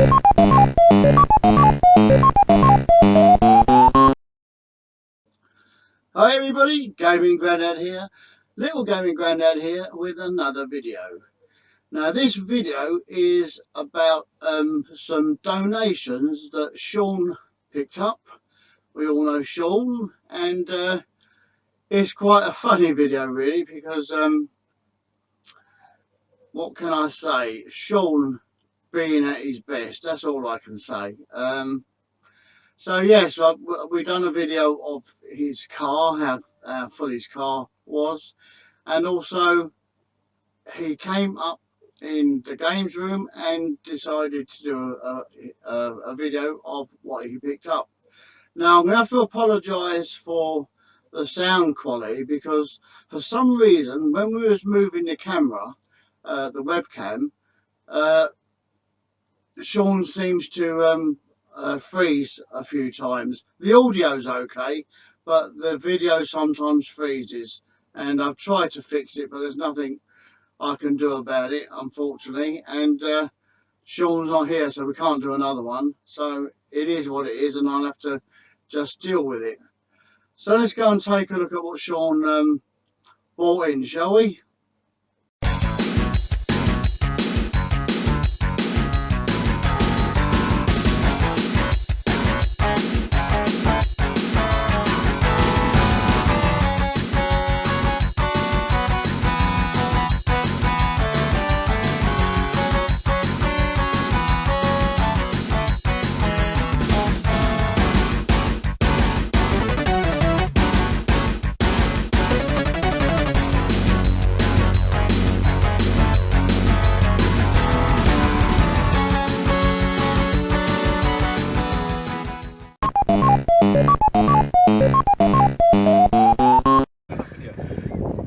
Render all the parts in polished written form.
Hi everybody, Gaming Grandad here, Little Gaming Grandad here with another video. Now this video is about some donations that Sean picked up. We all know Sean, and it's quite a funny video really, because what can I say, Sean being at his best, that's all I can say. So yes, we've done a video of his car, how full his car was, and also he came up in the games room and decided to do a video of what he picked up. Now I'm going to have to apologise for the sound quality, because for some reason when we was moving the camera, the webcam, Sean seems to freeze a few times. The audio's okay, but the video sometimes freezes, and I've tried to fix it, but there's nothing I can do about it, unfortunately. And Sean's not here, so we can't do another one, so it is what it is, and I'll have to just deal with it. So let's go and take a look at what Sean bought in, shall we?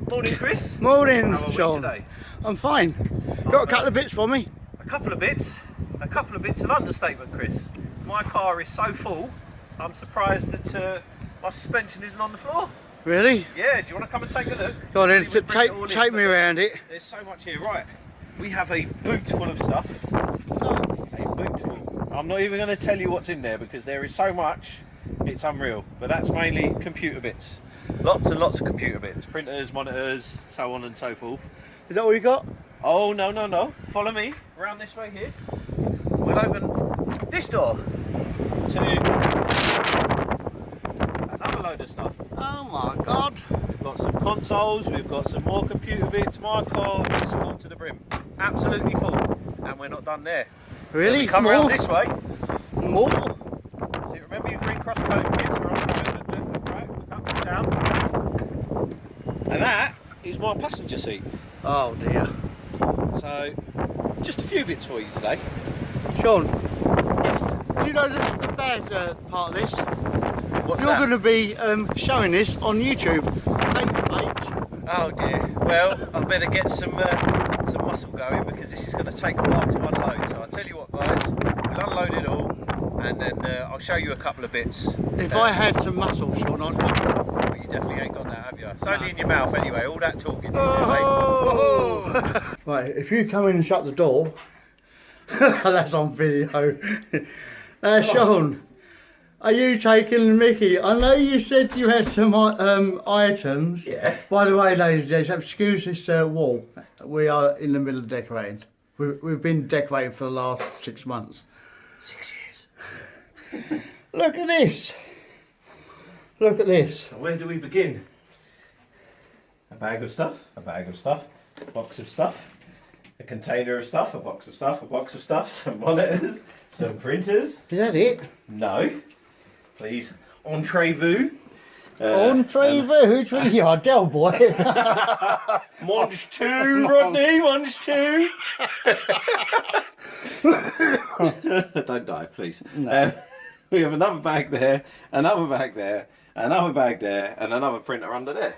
Morning, Chris. Morning, How are we Sean. today? I'm fine. Got a couple of bits for me? A couple of bits of understatement, Chris. My car is so full, I'm surprised that my suspension isn't on the floor. Really? Yeah, do you want to come and take a look? Go on then, We'll bring it all in, take me but around it. There's so much here. Right, we have a boot full of stuff. A boot full. I'm not even going to tell you what's in there because there is so much, it's unreal. But that's mainly computer bits. Lots and lots of computer bits. Printers, monitors, so on and so forth. Is that all you got? Oh, no. Follow me around this way here. We'll open this door to another load of stuff. Oh my God. We've got some consoles, we've got some more computer bits. My car is full to the brim. Absolutely full. And we're not done there. Really? We come around this way. More? See, remember your green cross code kids? We're on the left, right, up and down. And that is my passenger seat. Oh dear. So, just a few bits for you today. Sean, Yes. do you know the bad part of this? What's You're that? going to be showing this on YouTube. Take the bait. Oh dear. Well, I better get some muscle going because this is going to take a while to unload. So I'll tell you what, guys, we'll unload it all, and then I'll show you a couple of bits. If I had some muscle, Sean, I'd Well, you definitely ain't got that, have you? It's only in your mouth anyway. All that talking. Oh! Right, if you come in and shut the door, that's on video. Now, Sean, are you taking the mickey? I know you said you had some items. Yeah. By the way, ladies and gentlemen, excuse this wall. We are in the middle of decorating. We've been decorating for the last 6 months. 6 years. Look at this. Look at this. Where do we begin? A bag of stuff, a box of stuff, a container of stuff, a box of stuff, some monitors, some printers. Is that it? No. Please, entree-vous. Entree-vous, you are Del boy. Mange two, Rodney, mange two. Don't die, please. No. We have another bag there, another bag there, another bag there, and another printer under there.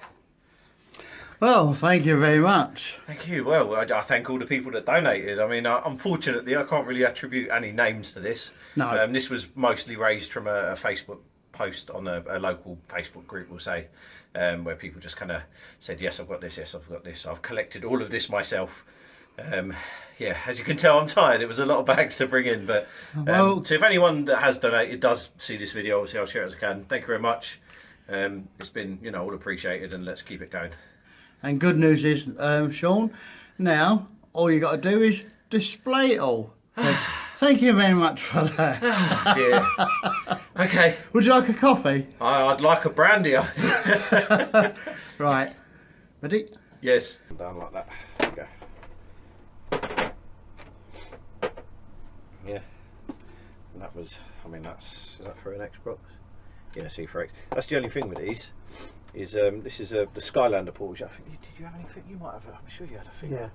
Well, thank you very much. Thank you. Well, I thank all the people that donated. I mean, unfortunately, I can't really attribute any names to this. No. This was mostly raised from a Facebook post on a local Facebook group, we'll say, where people just kind of said, yes, I've got this, yes, I've got this. I've collected all of this myself. Yeah, as you can tell, I'm tired. It was a lot of bags to bring in, but so if anyone that has donated does see this video, obviously I'll share it as I can. Thank you very much. It's been, you know, all appreciated, and let's keep it going. And good news is, Sean, now all you got to do is display it all. So, thank you very much for that. Oh, dear. Okay. Would you like a coffee? I'd like a brandy. Right. Ready? Yes. Down like that. There we go. Yeah. And that was, I mean, is that for an Xbox? Yeah, see, for X. That's the only thing with these. Is this is the Skylander Porsche. I think did you have anything? You might have. I'm sure you had a figure.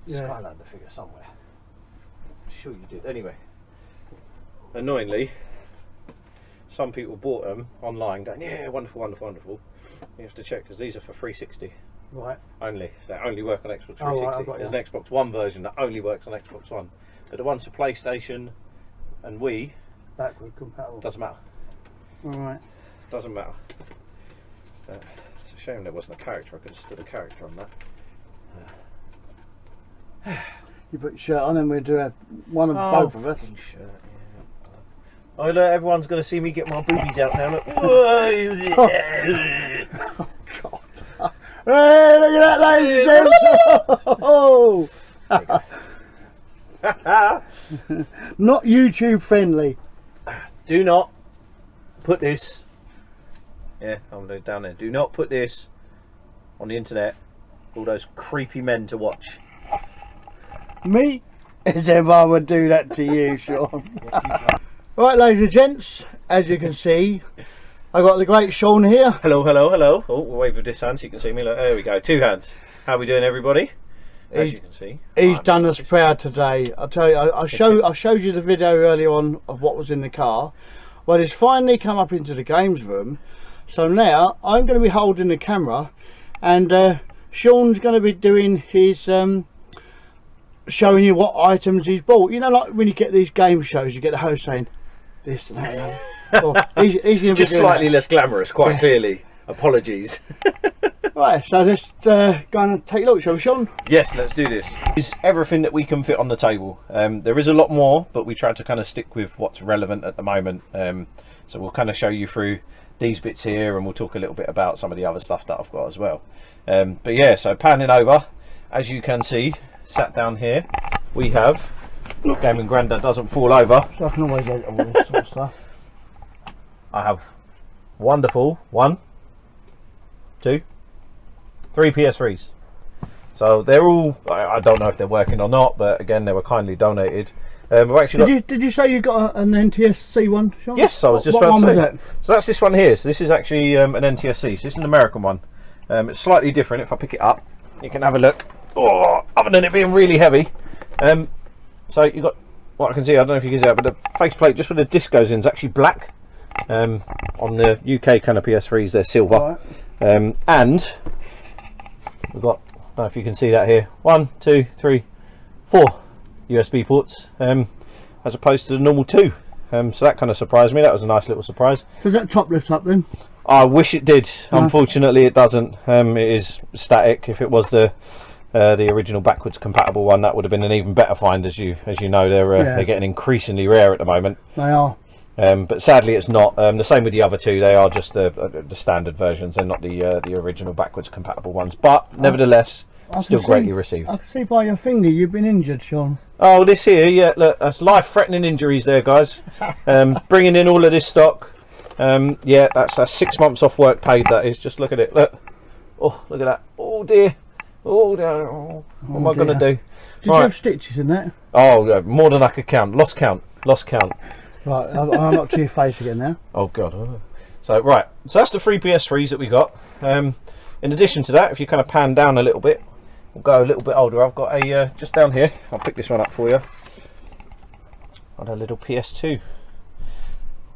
Yeah. Skylander figure somewhere. I'm sure you did. Anyway, annoyingly, some people bought them online, going, "Yeah, wonderful, wonderful, wonderful." You have to check because these are for 360. Right. Only. They only work on Xbox 360. Oh, right, There's an Xbox One version that only works on Xbox One, but the ones for PlayStation and Wii, backward compatible. Doesn't matter. All right. Doesn't matter. It's a shame there wasn't a character. I could have stood a character on that. You put your shirt on and we'll do one of both of us. Shirt, yeah. Oh, look, everyone's going to see me get my boobies out now. Look. Oh, God. Hey, look at that, ladies and gents! Not YouTube friendly. Do not put this. Yeah, I'm down there. Do not put this on the internet. All those creepy men to watch. Me? As if I would do that to you, Sean. Right, ladies and gents, as you can see, I got the great Sean here. Hello, hello, hello. Oh, we'll wave with this hand so you can see me. Look, there we go. Two hands. How are we doing, everybody? As you can see, he's done us proud today. I'll tell you, I showed you the video earlier on of what was in the car. Well, it's finally come up into the games room. So now I'm going to be holding the camera, and Sean's going to be doing his showing you what items he's bought. You know, like when you get these game shows, you get the host saying this and that. Well, he's going to just be slightly that. less glamorous, quite clearly. Apologies. Right, so let's go and take a look, shall we, Sean? Yes, let's do this. It's everything that we can fit on the table. There is a lot more, but we try to kind of stick with what's relevant at the moment. So we'll kind of show you through these bits here, and we'll talk a little bit about some of the other stuff that I've got as well. But yeah, so panning over, as you can see, sat down here, we have Gaming Grandad doesn't fall over. So I can always edit all this sort of stuff. I have wonderful 1, 2, 3 PS3s. So they're all, I don't know if they're working or not, but again, they were kindly donated. We've actually did you say you got an NTSC one, Sean? Yes, I was just what about to say. was that? So that's this one here. So this is actually an NTSC. So this is an American one. It's slightly different. If I pick it up, you can have a look. Oh, other than it being really heavy. So you got what I can see. I don't know if you can see that, but the faceplate just where the disc goes in is actually black. On the UK kind of PS3s, they're silver. Right. And we've got, I don't know if you can see that here, 1, 2, 3, 4 USB ports, as opposed to the normal 2. So that kind of surprised me. That was a nice little surprise. Does that top lift up then? I wish it did. Unfortunately, it doesn't. It is static. If it was the original backwards compatible one, that would have been an even better find. As you know, they're getting increasingly rare at the moment. They are. But sadly, it's not. The same with the other two. They are just the standard versions. They're not the original backwards compatible ones. But nevertheless, still greatly received. I can see by your finger you've been injured, Sean. Oh, this here, yeah. Look, that's life-threatening injuries there, guys. Bringing in all of this stock. Yeah, that's 6 months off work paid. That is. Just look at it. Look. Oh, look at that. Oh dear. Oh dear. Oh, what am I going to do? Did you have stitches in that? Oh, more than I could count. Lost count. Right, I'm up to your face again now. Oh god. So right, so that's the 3 PS3s that we got. In addition to that, if you kind of pan down a little bit, we'll go a little bit older. I've got a just down here. I'll pick this one up for you. Got a little PS2.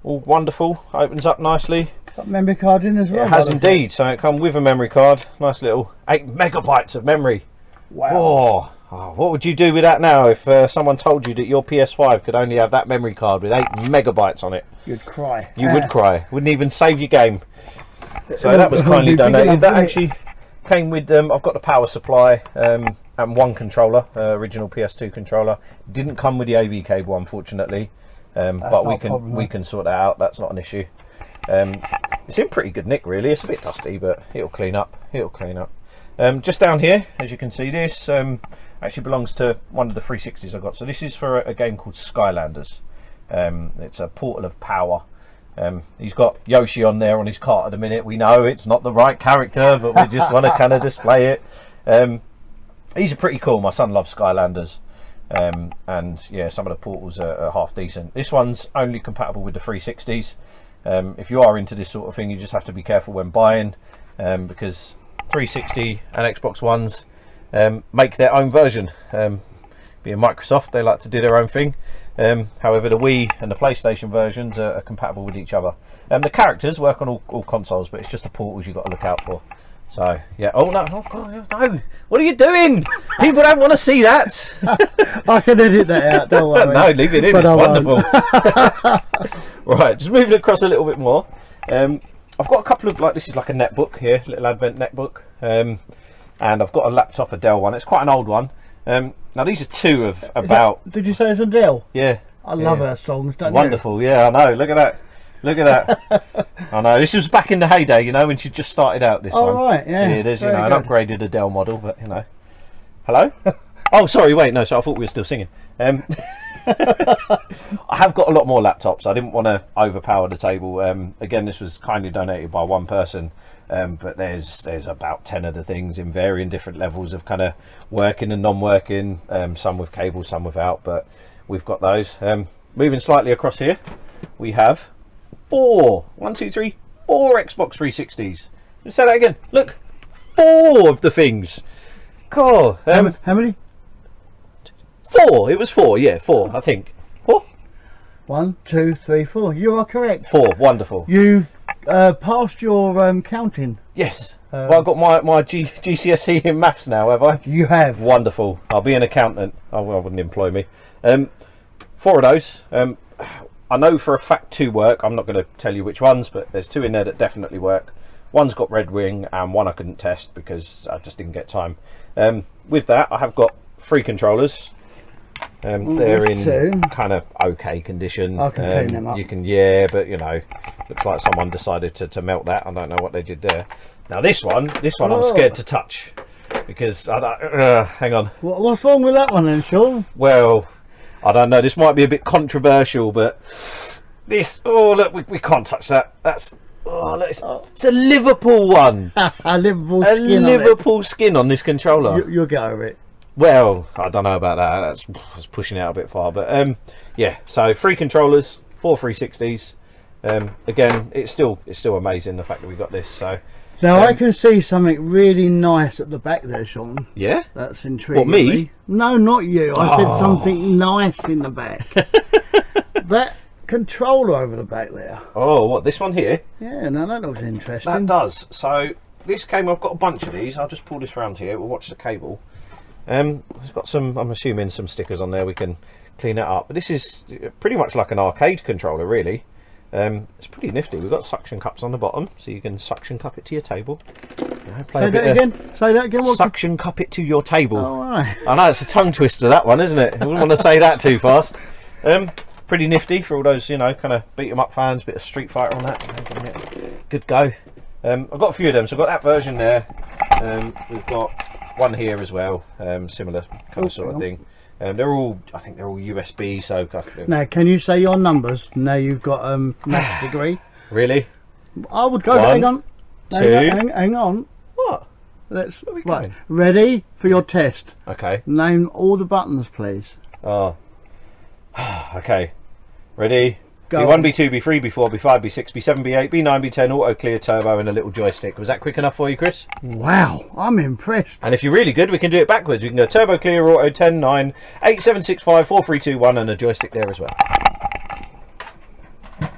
All wonderful. Opens up nicely. Got memory card in as well. It has indeed. So it comes with a memory card. Nice little 8 megabytes of memory. Wow. Oh, what would you do with that now if someone told you that your PS5 could only have that memory card with 8 megabytes on it? You'd cry. You would cry. Wouldn't even save your game. So that was kindly donated. That actually came with, I've got the power supply. and one controller, original PS2 controller. Didn't come with the AV cable, unfortunately, but we can sort that out. That's not an issue. It's in pretty good nick, really. It's a bit dusty, but it'll clean up. Just down here, as you can see, this actually belongs to one of the 360s I got. So this is for a game called Skylanders. It's a portal of power. He's got Yoshi on there on his cart at the minute. We know it's not the right character, but we just want to kind of display it. These are pretty cool. My son loves Skylanders. And yeah, some of the portals are half decent. This one's only compatible with the 360s. If you are into this sort of thing, you just have to be careful when buying, because 360 and Xbox Ones make their own version. Being Microsoft, they like to do their own thing. However, the Wii and the PlayStation versions are compatible with each other. The characters work on all consoles, but it's just the portals you've got to look out for. So yeah. Oh no! Oh God, no! What are you doing? People don't want to see that. I can edit that out. Don't worry. No, leave it in. It's wonderful. Right, just moving across a little bit more. I've got a couple of, like, this is like a netbook here, little advent netbook, and I've got a laptop, a Dell one. It's quite an old one. Now these are two of about. Did you say it's a Dell? Yeah. I love her songs. Don't Wonderful. you? Yeah, I know. Look at that. Look at that. I know. This was back in the heyday, you know, when she just started out. This one. Oh right, yeah. It is, you know, an upgraded Adele model, but you know. Hello. Oh, sorry. Wait, no. So I thought we were still singing. I have got a lot more laptops. I didn't want to overpower the table. Again, this was kindly donated by one person, but there's about 10 of the things in varying different levels of kind of working and non-working. Some with cables, some without, but we've got those. Moving slightly across here, we have four Xbox 360s. Let's say that again. Look, 4 of the things. Cool. How many? 4. It was 4. Yeah, 4. I think 4. 1, 2, 3, 4. You are correct. 4. Wonderful. You've passed your counting. Yes. Well, I've got my GCSE in maths now, have I? You have. Wonderful. I'll be an accountant. Oh, well, I wouldn't employ me. 4 of those. I know for a fact 2 work. I'm not going to tell you which ones, but there's 2 in there that definitely work. One's got red ring, and one I couldn't test because I just didn't get time. With that, I have got 3 controllers. They're in kind of okay condition. I can clean them up. You can, yeah, but you know, looks like someone decided to melt that. I don't know what they did there. Now this one I'm scared to touch because hang on. What's wrong with that one then, Sean? Well, I don't know. This might be a bit controversial, but this. Oh look, we can't touch that. That's. Oh, look, it's a Liverpool one. A Liverpool skin on this controller. You'll get over it. Well, I don't know about that. That's pushing it out a bit far, but yeah. So 3 controllers, 4 360s. Again, it's still amazing the fact that we got this. So now I can see something really nice at the back there, Sean. Yeah, that's intriguing. What, me? No, not you. I said something nice in the back. That controller over the back there. Oh, what, this one here? Yeah, now that looks interesting. That does. So this came. I've got a bunch of these. I'll just pull this round here. We'll watch the cable. It's got some, I'm assuming, some stickers on there. We can clean that up, but this is pretty much like an arcade controller, really. It's pretty nifty. We've got suction cups on the bottom, so you can suction cup it to your table. Say that again. Say that again. Suction cup it to your table. Oh, right. I know, it's a tongue twister, that one, isn't it? I wouldn't want to say that too fast. Pretty nifty for all those, you know, kind of beat 'em up fans. Bit of Street Fighter on that. Good go. I've got a few of them. So I've got that version there. We've got one here as well, similar kind of sort of thing. They're all, I think they're all USB. So now, can you say your numbers? Now you've got maths degree. Really? I would go. 1, hang on. 2. Hang on. What? Let's. Right. Ready for your test. Okay. Name all the buttons, please. Oh. Okay. Ready? Go B1, B2, B3, B4, B5, B6, B7, B8, B9, B10, auto clear, turbo, and a little joystick. Was that quick enough for you, Chris? Wow, I'm impressed. And if you're really good, we can do it backwards. We can go turbo, clear, auto, 10, 9, 8, 7, 6, 5, 4, 3, 2, 1, and a joystick there as well.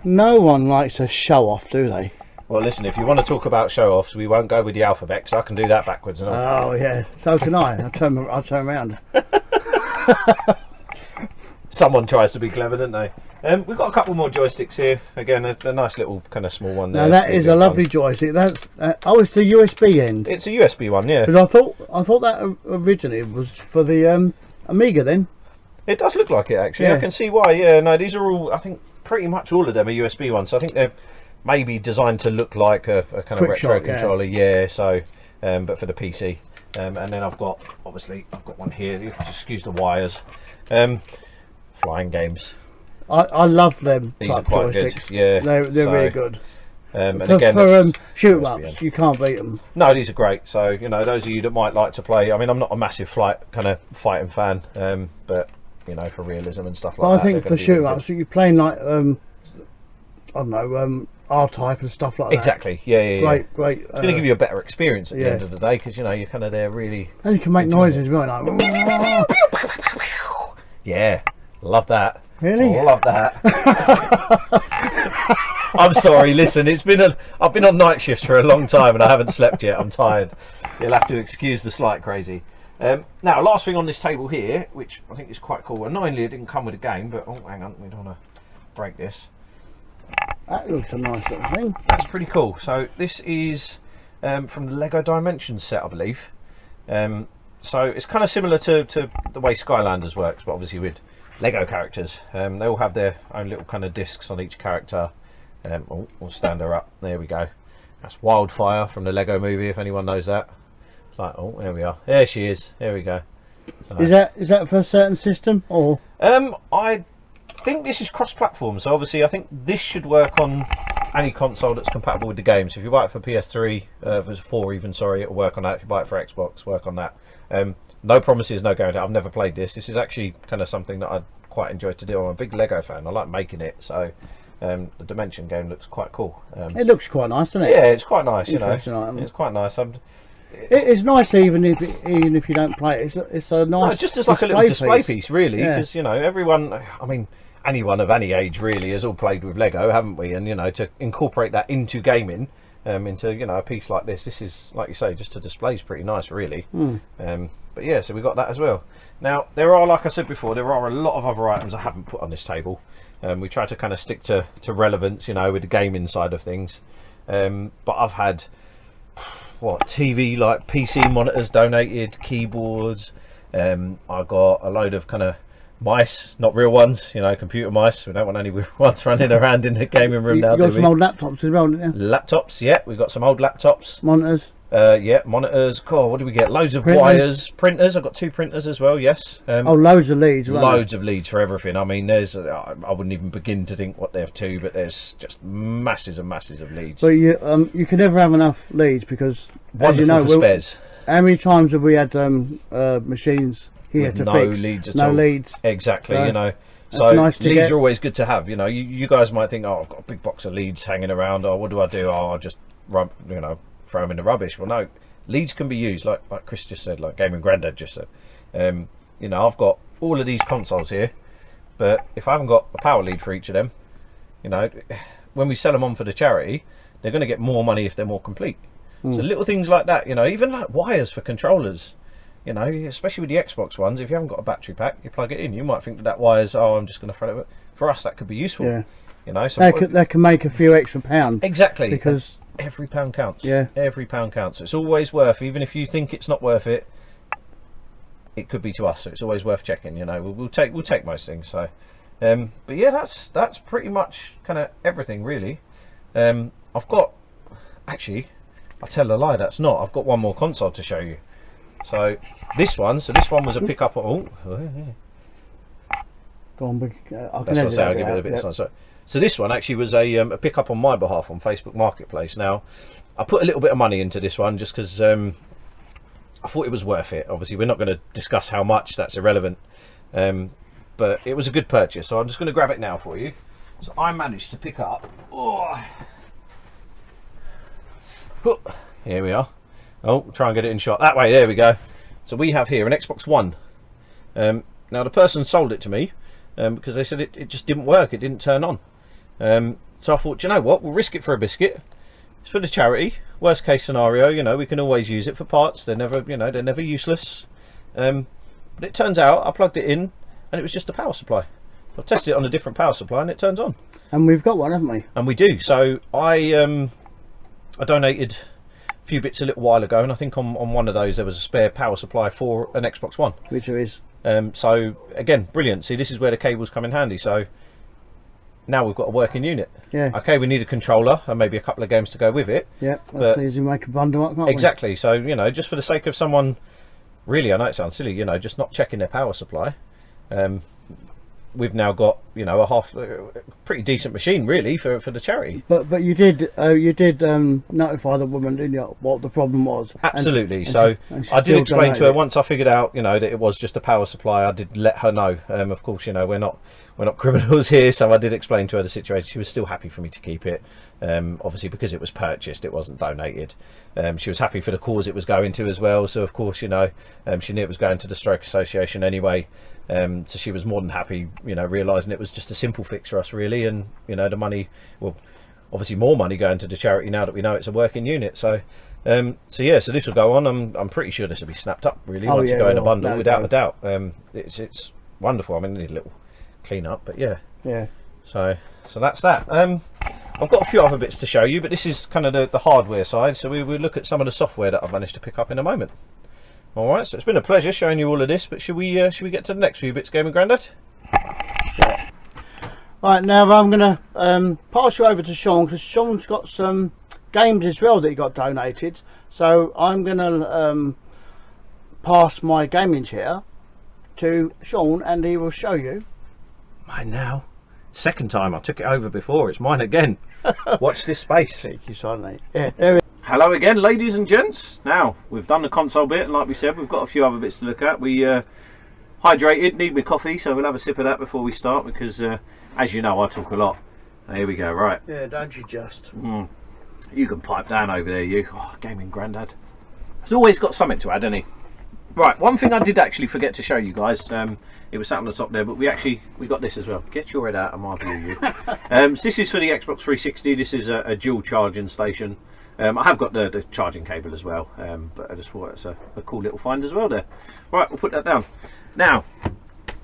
No one likes a show off, do they? Well, listen, if you want to talk about show offs, we won't go with the alphabet, because I can do that backwards. Oh, yeah, so can I. I'll turn around. someone tries to be clever, don't they? We've got a couple more joysticks here. Again, a nice little kind of small one there. Now that is a lovely joystick. That's oh, it's the USB end. It's a USB one, yeah. Because I thought that originally was for the Amiga. Then it does look like it actually. Yeah. I can see why. Yeah, no, these are all. I think pretty much all of them are USB ones. So I think they're maybe designed to look like a kind of retro controller. Yeah. So, but for the PC. And then I've got one here. You just excuse the wires. Flying games. I love them. These are quite good. Yeah, they're really good. And for, again, for shoot 'em ups, you can't beat them. No, these are great. So you know, those of you that might like to play. I mean, I'm not a massive fighting fan, but you know, for realism and stuff like that. I think for shoot 'em ups, you're playing like I don't know, R-Type and stuff like that. Exactly. Yeah. Great. It's going to give you a better experience at the end of the day because you know you're kind of there really. And you can make noises, right? Like, yeah, love that. Really? I love that. I'm sorry. Listen, I've been on night shifts for a long time and I haven't slept yet. I'm tired. You'll have to excuse the slight crazy. Now, last thing on this table here, which I think is quite cool. Annoyingly, it didn't come with a game, but oh, hang on, we don't want to break this. That looks a nice little thing. That's pretty cool. So this is from the Lego Dimensions set, I believe. So it's kind of similar to the way Skylanders works, but obviously with Lego characters. They all have their own little kind of discs on each character. We'll stand her up. There we go. That's Wildfire from the Lego movie, if anyone knows that. It's like, oh, there we are. There she is. There we go. So, is that for a certain system or? I think this is cross-platform. So obviously, I think this should work on any console that's compatible with the game. So if you buy it for PS3, for 4 even, sorry, it'll work on that. If you buy it for Xbox, work on that. No promises, no guarantee. I've never played this. This is actually kind of something that I'd quite enjoy to do. I'm a big Lego fan. I like making it. So the Dimension game looks quite cool. It looks quite nice, doesn't it? Yeah, it's quite nice. You know, item. It's quite nice. It's nice even if you don't play it. It's a nice. No, just as like a little display piece, really. Because you know, everyone. I mean, anyone of any age really has all played with Lego, haven't we? And you know, to incorporate that into gaming. Into a piece like this is, like you say, just a display is pretty nice, really. But yeah, so we got that as well. Now there are, like I said before, there are a lot of other items I haven't put on this table. We try to kind of stick to relevance, with the gaming side of things. But I've had TV, like PC monitors donated, keyboards. I got a load of kind of mice, not real ones, computer mice. We don't want any real ones running around in the gaming room now. You got some old laptops as well, didn't you? Laptops, yeah, we've got some old laptops. Monitors. Yeah, monitors. Cool. What do we get? Loads of wires, printers. I've got 2 printers as well. Yes. Loads of leads. Loads of leads for everything. I mean, there's. I wouldn't even begin to think what they have to, but there's just masses and masses of leads. But you can never have enough leads because, wonderful, as you know, for spares. How many times have we had machines here with to no fix? leads at no all. leads. Exactly. So, So nice leads are always good to have. You guys might think, oh, I've got a big box of leads hanging around. Oh, what do I do? Oh, I'll just throw them in the rubbish. Well, no. Leads can be used, like Chris just said, like Gaming Grandad just said. I've got all of these consoles here, but if I haven't got a power lead for each of them, when we sell them on for the charity, they're going to get more money if they're more complete. So little things like that, even like wires for controllers, especially with the Xbox ones. If you haven't got a battery pack, you plug it in. You might think that wires, I'm just going to throw it. For us, that could be useful. Yeah. So that can make a few extra pounds. Exactly. Because every pound counts. Yeah. Every pound counts. It's always worth, even if you think it's not worth it, it could be to us. So it's always worth checking. We'll take most things. So, but yeah, that's pretty much kind of everything really. I've got, actually, I tell a lie. That's not. I've got one more console to show you. So this one was a pickup. Go on, that's what I say. I'll give it a bit of time. So this one actually was a pickup on my behalf on Facebook Marketplace. Now, I put a little bit of money into this one just because I thought it was worth it. Obviously, we're not going to discuss how much. That's irrelevant. But it was a good purchase. So I'm just going to grab it now for you. So I managed to pick up. Here we are. Try and get it in shot. That way, there we go. So we have here an Xbox One. Now, the person sold it to me because they said it just didn't work. It didn't turn on. So I thought, you know what, we'll risk it for a biscuit. It's for the charity. Worst case scenario, we can always use it for parts. They're never, they're never useless. But it turns out I plugged it in and it was just a power supply. I've tested it on a different power supply and it turns on. And we've got one, haven't we? And we do. So I donated a few bits a little while ago, and I think on one of those there was a spare power supply for an Xbox One. Which there is. So again, brilliant. See, this is where the cables come in handy. So now we've got a working unit. Yeah. Okay, we need a controller and maybe a couple of games to go with it. Yeah, that's easy to make a bundle up, can't exactly. we? So, you know, just for the sake of someone, really, I know it sounds silly, you know, just not checking their power supply. We've now got, you know, a pretty decent machine really for the charity. But you did notify the woman, didn't you, what the problem was? Absolutely. So I did explain to her once I figured out, you know, that it was just a power supply. I did let her know. Of course, you know, we're not criminals here, so I did explain to her the situation. She was still happy for me to keep it. Obviously, because it was purchased, it wasn't donated. She was happy for the cause it was going to as well. So of course, you know, she knew it was going to the Stroke Association anyway. So she was more than happy, you know, realising it was just a simple fix for us really, and you know, the money, well, obviously more money going to the charity now that we know it's a working unit. So yeah, so this will go on. I'm pretty sure this will be snapped up really once it go in a bundle, without a doubt. It's wonderful. I mean, I need a little clean up, but yeah. So that's that. I've got a few other bits to show you, but this is kind of the hardware side, so we'll look at some of the software that I've managed to pick up in a moment. All right, so it's been a pleasure showing you all of this, but should we get to the next few bits, Gaming Grandad? Yeah. Right, now I'm going to pass you over to Sean, because Sean's got some games as well that he got donated. So I'm going to pass my gaming chair to Sean, and he will show you. Mine now. Second time. I took it over before. It's mine again. Watch this space. Thank you, silently. Yeah, there we go. Hello again, ladies and gents. Now we've done the console bit, and like we said, we've got a few other bits to look at. We hydrated, need my coffee, so we'll have a sip of that before we start, because as you know, I talk a lot. Here we go. Right. Yeah, don't you just. You can pipe down over there, you. Oh, Gaming Grandad has always got something to add, hasn't he? Right, one thing I did actually forget to show you guys, it was sat on the top there, but we got this as well. Get your head out of my view, you. So this is for the Xbox 360. This is a dual charging station. I have got the charging cable as well, but I just thought it's a cool little find as well there. Right, we'll put that down. Now,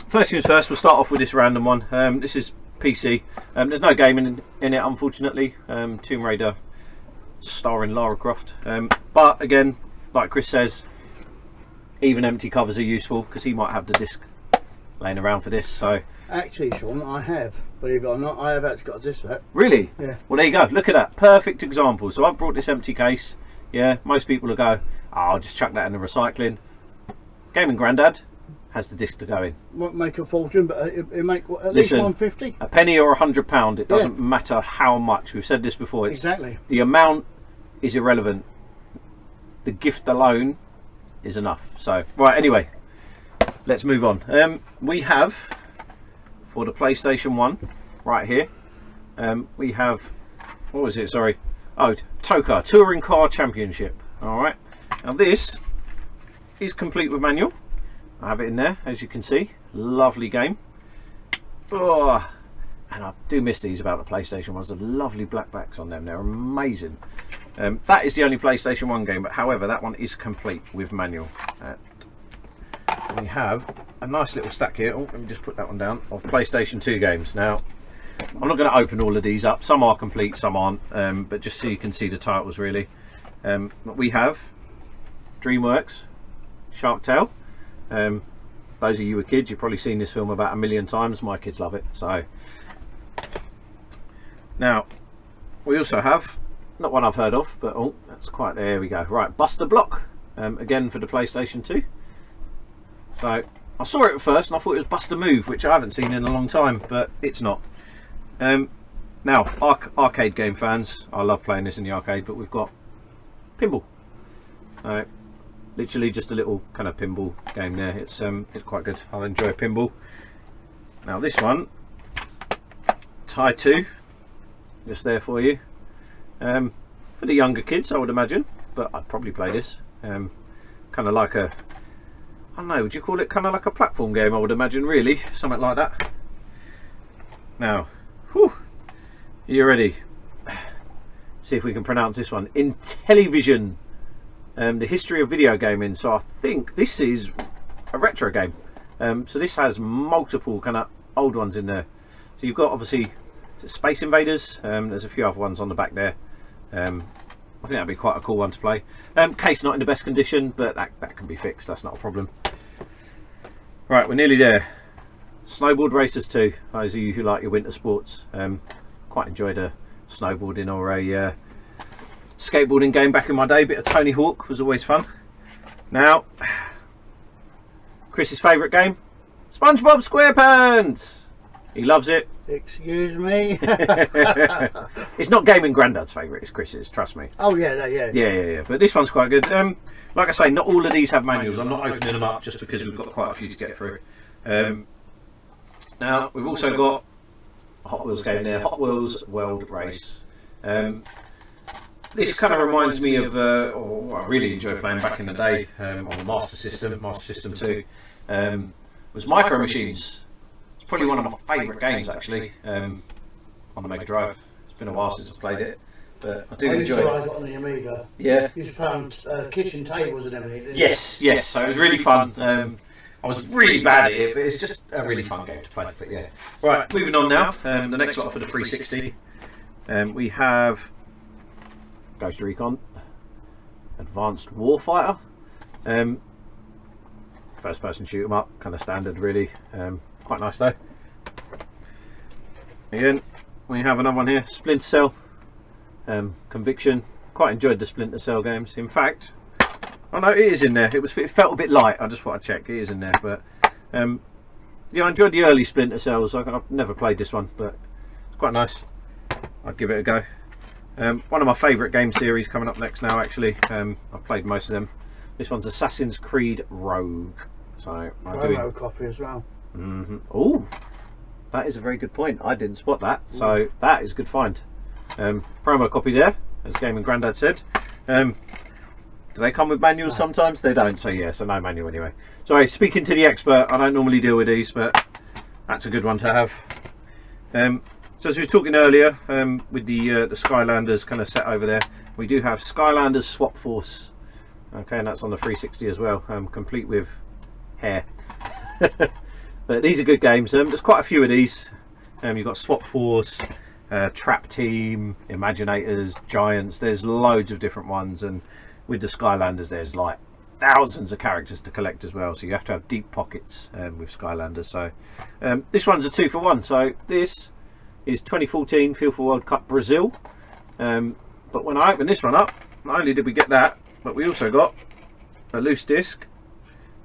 first things first, we'll start off with this random one. This is PC. There's no gaming in it, unfortunately. Tomb Raider starring Lara Croft. But again, like Chris says, even empty covers are useful, because he might have the disc laying around for this. So actually, Sean, I have, believe it or not, I have actually got a disc set. Really? Yeah. Well, there you go. Look at that. Perfect example. So I've brought this empty case. Yeah, most people will go, oh, I'll just chuck that in the recycling. Gaming Grandad has the disc to go in. Won't make a fortune, but it make what, at least 150. A penny or £100, it doesn't matter how much. We've said this before. Exactly. The amount is irrelevant. The gift alone is enough. So right, anyway, let's move on. We have, for the PlayStation 1 right here, we have, what was it, sorry, oh, TOCA, Touring Car Championship. All right, now this is complete with manual. I have it in there, as you can see. Lovely game. Oh, and I do miss these about the PlayStation ones. The lovely black backs on them, they're amazing. That is the only PlayStation 1 game, but however, that one is complete with manual. We have a nice little stack here. Oh, let me just put that one down, of PlayStation 2 games. Now, I'm not going to open all of these up. Some are complete, some aren't, but just so you can see the titles really. But we have Dreamworks Sharktail. Those of you who are kids, you've probably seen this film about 1 million times. My kids love it. So now we also have, not one I've heard of, but oh, that's quite, there we go. Right, Buster Block, again for the PlayStation 2. So I saw it at first and I thought it was Buster Move, which I haven't seen in a long time, but it's not. Now, arcade game fans, I love playing this in the arcade, but we've got Pinball. Literally just a little kind of pinball game there. It's quite good. I'll enjoy Pinball. Now this one, Tie 2, just there for you. For the younger kids, I would imagine, but I'd probably play this. Kind of like a, I don't know, would you call it kind of like a platform game, I would imagine, really, something like that. Now, whew, are you ready? See if we can pronounce this one. Intellivision, the history of video gaming. So I think this is a retro game. So this has multiple kind of old ones in there. So you've got obviously Space Invaders. There's a few other ones on the back there. I think that'd be quite a cool one to play. Case not in the best condition, but that can be fixed. That's not a problem. Right, we're nearly there. Snowboard Racers 2. Those of you who like your winter sports. Quite enjoyed a snowboarding or a skateboarding game back in my day. Bit of Tony Hawk was always fun. Now, Chris's favourite game, Spongebob Squarepants. He loves it. Excuse me. It's not Gaming Grandad's favourite, it's Chris's, trust me. Oh yeah, yeah. Yeah. But this one's quite good. Like I say, not all of these have manuals. I'm not opening them up just because we've got quite a few to get through. Now, we've also got a Hot Wheels game there, Hot Wheels World Race. This kind of reminds me of what I really enjoyed playing back in the day on the Master System 2, was Micro Machines. It's probably one of my favourite games actually on the Mega Drive. It's been a while since I played it, but I do enjoy it. I got on the Amiga. Yeah. You used to play on kitchen tables and everything, didn't Yes. So it was really fun. I was really bad at it, but it's just a really fun game to play. But yeah. Right, moving on now. The next lot for the 360. We have Ghost Recon, Advanced Warfighter, first person shoot 'em up, kind of standard really, quite nice though. Again, we have another one here, Splinter Cell, Conviction. Quite enjoyed the Splinter Cell games. In fact, oh no, it is in there. It felt a bit light. I just thought I'd check. It is in there, but yeah, I enjoyed the early Splinter Cells. I've never played this one, but it's quite nice. I'd give it a go. One of my favourite game series coming up next now actually. I've played most of them. This one's Assassin's Creed Rogue. So I'm doing a copy as well. Oh, that is a very good point. I didn't spot that. So that is a good find. Promo copy there, as Gaming Grandad said. Do they come with manuals? Sometimes they don't, so yeah, so no manual anyway. Sorry, speaking to the expert, I don't normally deal with these, but that's a good one to have. So as we were talking earlier, with the Skylanders kind of set over there, we do have Skylanders Swap Force. Okay, and that's on the 360 as well, complete with hair. But these are good games. There's quite a few of these. You've got Swap Force, Trap Team, Imaginators, Giants. There's loads of different ones, and with the Skylanders there's like thousands of characters to collect as well, so you have to have deep pockets with Skylanders. So this one's a 2-for-1. So this is 2014 FIFA World Cup Brazil, but when I opened this one up, not only did we get that, but we also got a loose disc.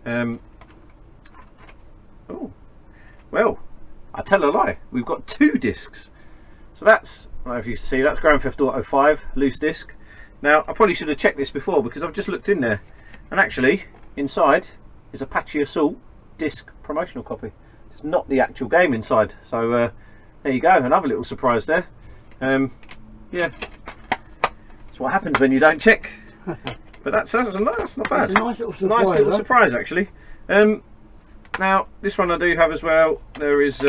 Oh well, I tell a lie, we've got 2 discs. So that's, I don't know if you see, that's Grand Theft Auto 5 loose disc. Now I probably should have checked this before, because I've just looked in there, and actually inside is Apache Assault disc promotional copy. It's not the actual game inside, so there you go, another little surprise there. Yeah, that's what happens when you don't check. But that's not bad. It's a nice little surprise. Nice little surprise actually. Now this one I do have as well. There is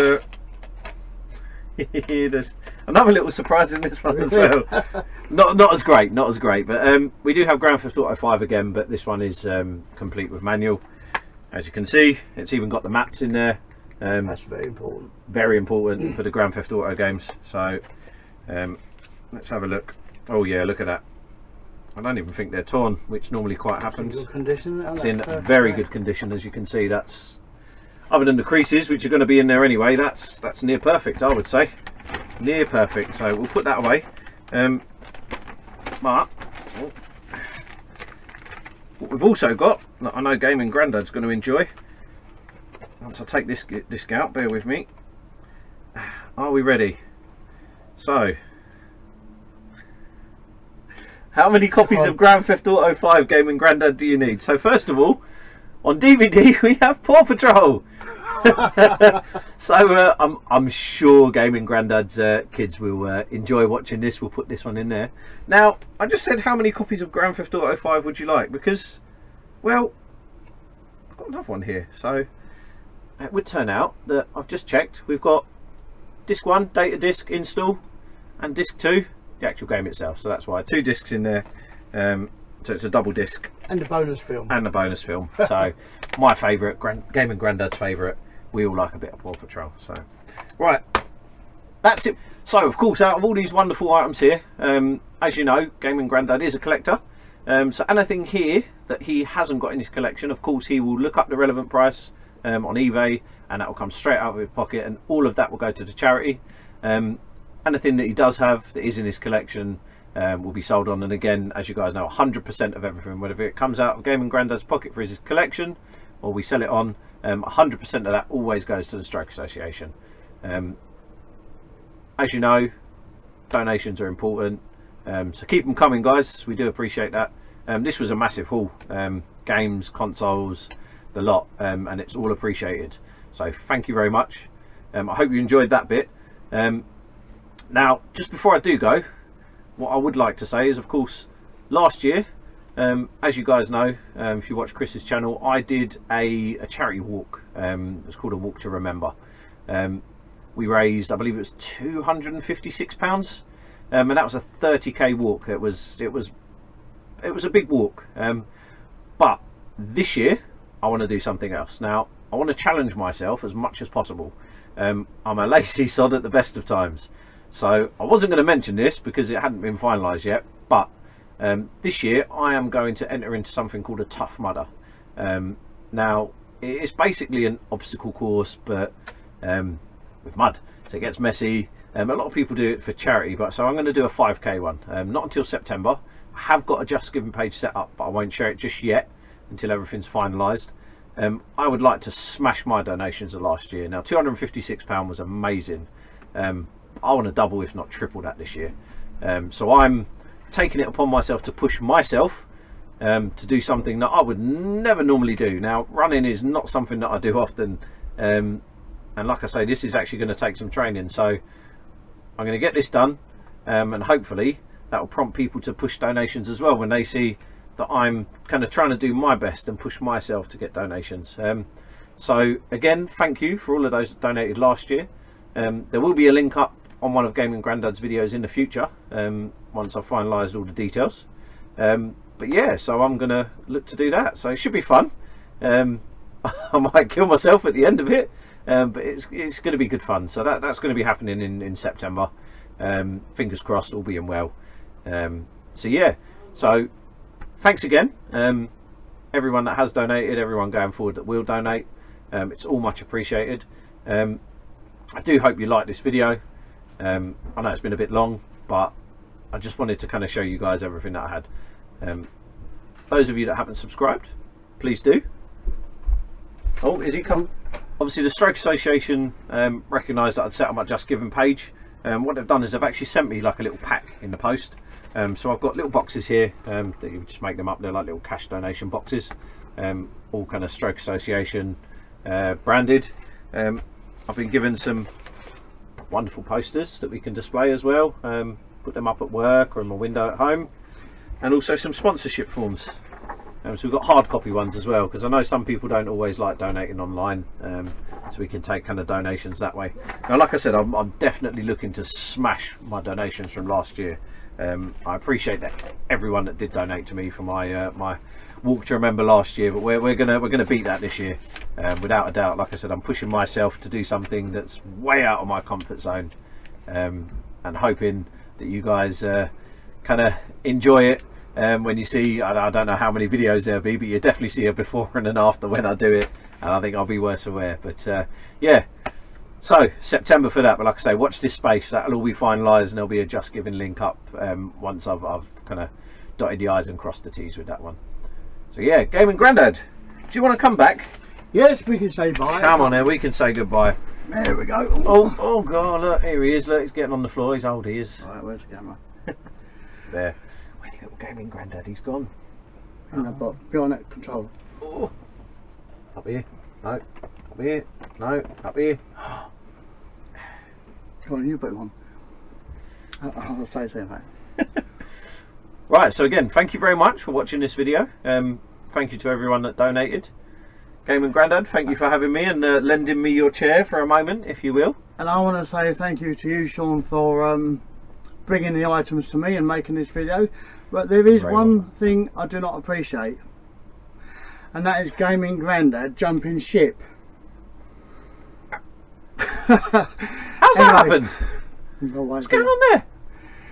there's another little surprise in this one as well. not as great, but we do have Grand Theft Auto 5 again, but this one is complete with manual. As you can see, it's even got the maps in there. That's very important. Very important for the Grand Theft Auto games. So let's have a look. Oh yeah, look at that. I don't even think they're torn, which normally quite happens. Good condition. It's in very good condition, as you can see. That's, other than the creases, which are going to be in there anyway, that's near perfect, I would say. Near perfect. So we'll put that away. But what we've also got, that I know Gaming Grandad's going to enjoy. Once I take this disc out, bear with me. Are we ready? So, how many copies of Grand Theft Auto 5 Gaming Grandad do you need? So first of all, on DVD we have Paw Patrol. So I'm sure Gaming Grandad's kids will enjoy watching this. We'll put this one in there. Now, I just said how many copies of Grand Theft Auto 5 would you like? Because, well, I've got another one here. So it would turn out that I've just checked. We've got disc 1, data disc, install, and disc 2, the actual game itself. So that's why 2 discs in there. So it's a double disc. And a bonus film. And a bonus film. So my favourite, Gaming Grandad's favourite. we all like a bit of Paw Patrol. So, right, that's it. So, of course, out of all these wonderful items here, as you know, Gaming Grandad is a collector. So anything here that he hasn't got in his collection, of course, he will look up the relevant price on eBay, and that will come straight out of his pocket, and all of that will go to the charity. Anything that he does have that is in his collection will be sold on. And again, as you guys know, 100% of everything, whether it comes out of Gaming Grandad's pocket for his collection or we sell it on, 100% of that always goes to the Stroke Association. As you know, donations are important, so keep them coming, guys. We do appreciate that. This was a massive haul, games, consoles, the lot, and it's all appreciated. So thank you very much. I hope you enjoyed that bit. Now, just before I do go, what I would like to say is, of course, last year, as you guys know, if you watch Chris's channel, I did a charity walk. It was called a Walk to Remember. We raised, I believe it was £256, and that was a 30k walk. It was a big walk. But this year, I want to do something else. Now, I want to challenge myself as much as possible. I'm a lazy sod at the best of times. So I wasn't going to mention this because it hadn't been finalised yet, but this year I am going to enter into something called a Tough Mudder. Now, it's basically an obstacle course, but with mud, so it gets messy. A lot of people do it for charity, but so I'm going to do a 5k one, not until September. I have got a Just Giving page set up, but I won't share it just yet until everything's finalised. I would like to smash my donations of last year. Now, £256 was amazing. I want to double, if not triple, that this year. So I'm taking it upon myself to push myself to do something that I would never normally do. Now, running is not something that I do often, and like I say, this is actually going to take some training. So I'm going to get this done, and hopefully that will prompt people to push donations as well when they see that I'm kind of trying to do my best and push myself to get donations. So again, thank you for all of those that donated last year. There will be a link up on one of Gaming Grandad's videos in the future, once I've finalised all the details. But yeah, so I'm going to look to do that. So it should be fun. I might kill myself at the end of it, but it's going to be good fun. So that's going to be happening in September. Fingers crossed, all being well. So yeah, so thanks again, everyone that has donated, everyone going forward that will donate. It's all much appreciated. I do hope you like this video. I know it's been a bit long, but I just wanted to kind of show you guys everything that I had. Those of you that haven't subscribed, please do. Oh, is he come? Obviously, the Stroke Association recognised that I'd set up my Just Giving page. What they've done is they've actually sent me like a little pack in the post. So I've got little boxes here that you just make them up. They're like little cash donation boxes, all kind of Stroke Association branded. I've been given some wonderful posters that we can display as well, put them up at work or in my window at home, and also some sponsorship forms. So we've got hard copy ones as well, because I know some people don't always like donating online, so we can take kind of donations that way. Now, like I said, I'm definitely looking to smash my donations from last year. I appreciate that everyone that did donate to me for my my Walk to Remember last year, but we're gonna beat that this year, without a doubt. Like I said, I'm pushing myself to do something that's way out of my comfort zone, and hoping that you guys kind of enjoy it. When you see, I don't know how many videos there'll be, but you definitely see a before and an after when I do it, and I think I'll be worse aware. But yeah, so September for that. But like I say, watch this space, that'll all be finalised, and there'll be a Just Giving link up once I've kind of dotted the I's and crossed the T's with that one. So yeah, Gaming Grandad, do you want to come back? Yes, we can say bye. Come on there, we can say goodbye. There we go. Oh god, look, here he is. Look, he's getting on the floor. He's old, he is. Right, where's the camera? There. Where's little Gaming Grandad? He's gone. In the box, behind that controller. Oh. Up here. No. Up here. No. Up here. Come on, you put him on. I'll say something. Right, so again, thank you very much for watching this video. Thank you to everyone that donated. Gaming Grandad, thank you for having me and lending me your chair for a moment, if you will. And I want to say thank you to you, Sean, for bringing the items to me and making this video. But there is one thing I do not appreciate, and that is Gaming Grandad jumping ship. How's that happened? What's going on there?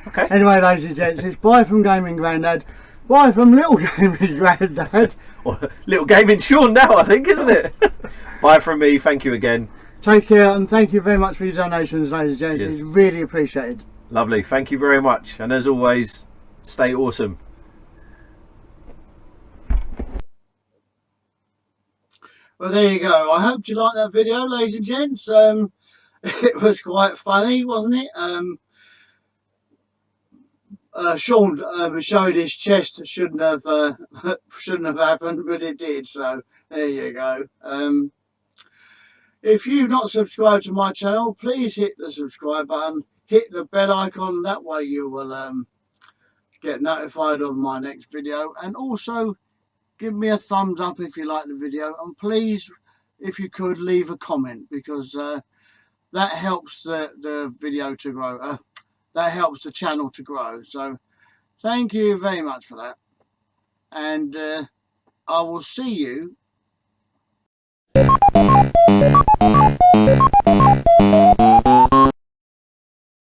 Okay. Anyway, ladies and gents, it's bye from Gaming Grandad. Bye from Little Gaming Grandad. Or Little Gaming Sean now, I think, isn't it? Bye from me. Thank you again. Take care, and thank you very much for your donations, ladies and gents. Cheers. It's really appreciated. Lovely. Thank you very much. And as always, stay awesome. Well, there you go. I hope you liked that video, ladies and gents. It was quite funny, wasn't it? Sean showed his chest. Shouldn't have happened, but it did. So there you go. If you've not subscribed to my channel, please hit the subscribe button. Hit the bell icon. That way you will get notified of my next video. And also give me a thumbs up if you like the video. And please, if you could, leave a comment, because that helps the video to grow. That helps the channel to grow. So thank you very much for that. And I will see you